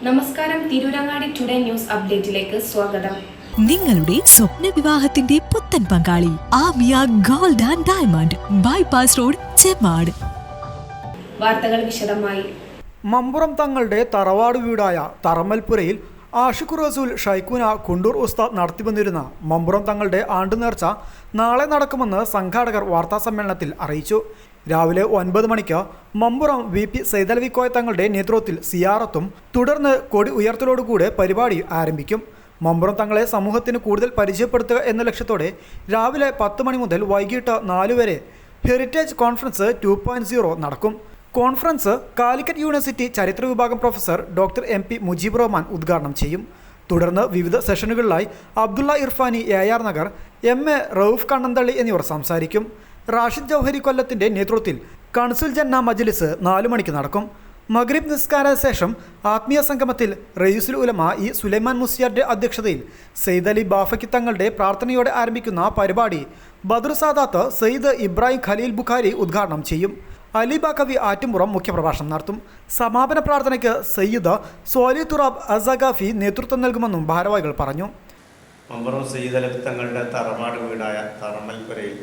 നമസ്കാരം. Tirurangadi today news അപ്ഡേറ്റിലേക്ക് സ്വാഗതം. നിങ്ങളുടെ സ്വപ്ന വിവാഹത്തിന്റെ പുത്തൻ പങ്കാളി Aamiya gold and diamond bypass road, Chemmad. വാർത്തകൾ വിശദമായി. മമ്പുറം തങ്ങളുടെ തറവാട് വീടായ തറമൽപുരയിൽ ആഷിഖ് റസൂൽ ഷൈഖുന കുണ്ടൂർ ഉസ്താദ് നടത്തിവന്നിരുന്ന മമ്പുറം തങ്ങളുടെ ആണ്ടുനേർച്ച നാളെ നടക്കുമെന്ന് സംഘാടകർ വാർത്താസമ്മേളനത്തിൽ അറിയിച്ചു. രാവിലെ 9 മണിക്ക് മമ്പുറം VP സൈദലവിക്കോയ തങ്ങളുടെ നേതൃത്വത്തിൽ സിയാറത്തും തുടർന്ന് കൊടി ഉയർത്തലോടുകൂടെ പരിപാടി ആരംഭിക്കും. മമ്പുറം തങ്ങളെ സമൂഹത്തിന് കൂടുതൽ പരിചയപ്പെടുത്തുക എന്ന ലക്ഷ്യത്തോടെ രാവിലെ 10 മണി മുതൽ വൈകിട്ട് 4 വരെ ഹെറിറ്റേജ് കോൺഫറൻസ് 2.0 നടക്കും. കോൺഫറൻസ് കാലിക്കറ്റ് യൂണിവേഴ്സിറ്റി ചരിത്ര വിഭാഗം professor doctor MP Mujeeb Rahman ഉദ്ഘാടനം ചെയ്യും. തുടർന്ന് വിവിധ സെഷനുകളിലായി അബ്ദുള്ള ഇർഫാനി, AR നഗർ, MA റൌഫ് കണ്ണന്തള്ളി എന്നിവർ സംസാരിക്കും. റാഷിദ് ജൗഹരി കൊല്ലത്തിൻ്റെ നേതൃത്വത്തിൽ കൺസുൽ ജന്ന മജ്ലിസ് 4 മണിക്ക് നടക്കും. മഗ്രിബ് നിസ്കാര ശേഷം ആത്മീയ സംഗമത്തിൽ റയീസുൽ ഉലമ E സുലൈമാൻ മുസ്ലിയാരുടെ അധ്യക്ഷതയിൽ സയ്യിദ് അലി ബാഫക്കി തങ്ങളുടെ പ്രാർത്ഥനയോടെ ആരംഭിക്കുന്ന പരിപാടി ബദർ സാദാത്ത് സയ്യിദ് ഇബ്രാഹിം ഖലീൽ ബുഖാരി ഉദ്ഘാടനം ചെയ്യും. അലി ബാക്കവി ആറ്റുംപുറം മുഖ്യപ്രഭാഷണം നടത്തും. സമാപന പ്രാർത്ഥനയ്ക്ക് സയ്യിദ് സോലി തുറാബ് അസഗാഫി നേതൃത്വം നൽകുമെന്നും ഭാരവാഹികൾ പറഞ്ഞു. മമ്പുറം സയ്യിദ് അലി തങ്ങളുടെ തറവാട് വീടായ തറമൽപുരയിൽ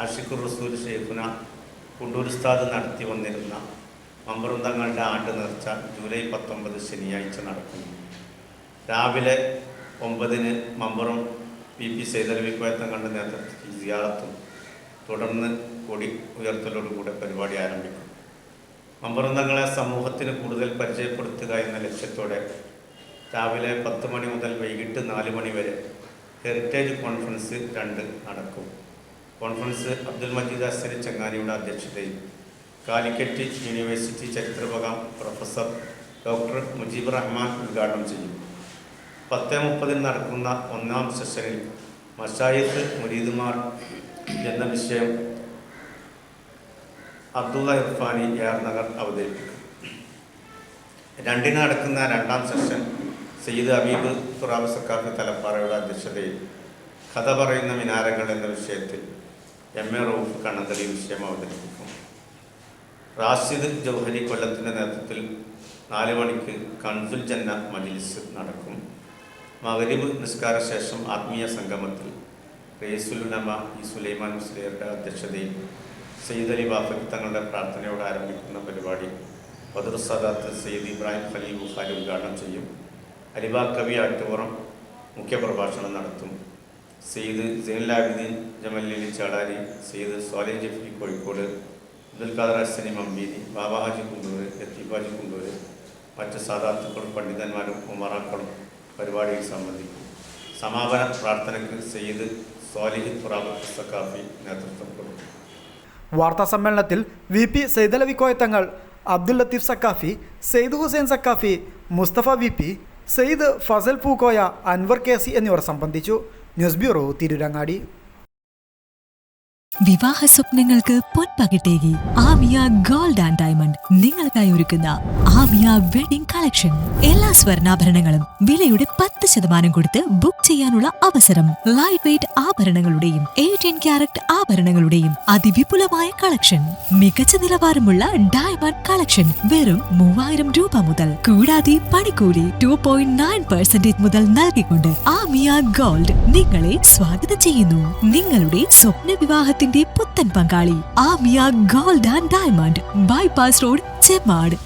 ആഷിഖ് റസൂൽ ഷൈഖുന കുണ്ടൂർ ഉസ്താദ് നടത്തി വന്നിരുന്ന മമ്പുറം തങ്ങളുടെ ആണ്ട് നേർച്ച ജൂലൈ 19 ശനിയാഴ്ച നടക്കുന്നു. രാവിലെ 9-ന് മമ്പുറം VP സൈദലവിക്കോയ തങ്ങളുടെ നേതൃത്വത്തിൽ സിയാറത്തും തുടർന്ന് കൊടി ഉയർത്തലോടുകൂടെ പരിപാടി ആരംഭിക്കും. മമ്പുറം തങ്ങളെ സമൂഹത്തിന് കൂടുതൽ പരിചയപ്പെടുത്തുക എന്ന ലക്ഷ്യത്തോടെ രാവിലെ 10 മണി മുതൽ വൈകിട്ട് 4 മണി വരെ ഹെറിറ്റേജ് കോൺഫറൻസ് 2 നടക്കും. കോൺഫറൻസ് അബ്ദുൽ മജീദ് അസ്സരി ചങ്ങാനിയുടെ അധ്യക്ഷതയിൽ കാലിക്കറ്റ് യൂണിവേഴ്സിറ്റി ചരിത്ര വിഭാഗം പ്രൊഫസർ ഡോക്ടർ മുജീബ് റഹ്മാൻ ഉദ്ഘാടനം ചെയ്യും. 10:30 നടക്കുന്ന 1-ാം സെഷനിൽ മശായിഖ് മുരീദുമാർ എന്ന വിഷയം അബ്ദുള്ള ഇർഫാനി, AR നഗർ അവതരിപ്പിക്കും. 2-ന് നടക്കുന്ന 2-ാം സെഷൻ സയ്യിദ് ഹബീബ് തുറാബ് സക്കാഫി തലപ്പാറയുടെ അധ്യക്ഷതയിൽ കഥ പറയുന്ന മിനാരങ്ങൾ എന്ന വിഷയത്തിൽ MA റൌഫ് കണ്ണന്തള്ളി വിഷയം അവതരിപ്പിക്കും. റാഷിദ് ജൗഹരി കൊല്ലത്തിൻ്റെ നേതൃത്വത്തിൽ 4 മണിക്ക് കൺസുൽ ജന്ന മജ്ലിസ് നടക്കും. മഗ്രിബ് നിസ്കാര ശേഷം ആത്മീയ സംഗമത്തിൽ റയീസുൽ ഉലമ E സുലൈമാൻ മുസ്ലിയാരുടെ അധ്യക്ഷതയിൽ സയ്യിദ് അലി ബാഫക്കി തങ്ങളുടെ പ്രാർത്ഥനയോടെ ആരംഭിക്കുന്ന പരിപാടി ബദർ സാദാത്ത് സയ്യിദ് ഇബ്രാഹിം ഖലീൽ ബുഖാരി ഉദ്ഘാടനം ചെയ്യും. അലിബാക്കവി ആറ്റുപുറം മുഖ്യപ്രഭാഷണം നടത്തും. സയ്യിദ് സൈനുൽ ആബിദീൻ ജമലി ചാടാരി, സയ്യിദ് സ്വാലിഹ് ജഫ്രി കോഴിക്കോട്, അബ്ദുൽ ഖാദർ ഹസനി മമ്പീരി, ബാബ ഹാജി കുണ്ടൂർ, ലത്തീഫ് ഹാജി കുണ്ടൂർ, മറ്റ് സാദാത്തുക്കളും പണ്ഡിതന്മാരും ഉമറാക്കളും പരിപാടിയിൽ സംബന്ധിക്കും. സമാപന പ്രാർത്ഥനയ്ക്ക് സയ്യിദ് സ്വാലിഹ് തുറാബ് സക്കാഫി നേതൃത്വം കൊടുക്കും. വാർത്താ സമ്മേളനത്തിൽ VP സൈദലവിക്കോയ തങ്ങൾ, അബ്ദുൽ ലത്തീഫ് സക്കാഫി, സെയ്ദ് ഹുസൈൻ സക്കാഫി, മുസ്തഫ VP, സയ്യിദ് ഫസൽ പൂക്കോയ, അൻവർ KC എന്നിവർ സംബന്ധിച്ചു. News bureau, Tirurangadi. വിവാഹ സ്വപ്നങ്ങൾക്ക് പൊൻപകിട്ടേകി ആമിയ ഗോൾഡ് ആൻഡ് ഡയമണ്ട് നിങ്ങൾക്കായി ഒരുക്കുന്ന ആമിയ വെഡിംഗ് കളക്ഷൻ. എല്ലാ സ്വർണ്ണാഭരണങ്ങളും വിലയുടെ 10% കൊടുത്ത് ബുക്ക് ചെയ്യാനുള്ള അവസരം. ലൈറ്റ് വെയ്റ്റ് ആഭരണങ്ങളുടെയും 18 ക്യാരറ്റ് ആഭരണങ്ങളുടെയും അതിവിപുലമായ കളക്ഷൻ. മികച്ച നിലവാരമുള്ള ഡയമണ്ട് കളക്ഷൻ വെറും 3000 രൂപ മുതൽ. കൂടാതെ പണിക്കൂലി 2.9% മുതൽ നൽകിക്കൊണ്ട് ആമിയ ഗോൾഡ് നിങ്ങളെ സ്വാഗതം ചെയ്യുന്നു. നിങ്ങളുടെ സ്വപ്ന വിവാഹത്തിൽ പുത്തൻ പങ്കാളി Aamiya gold and diamond bypass road, Chemmad.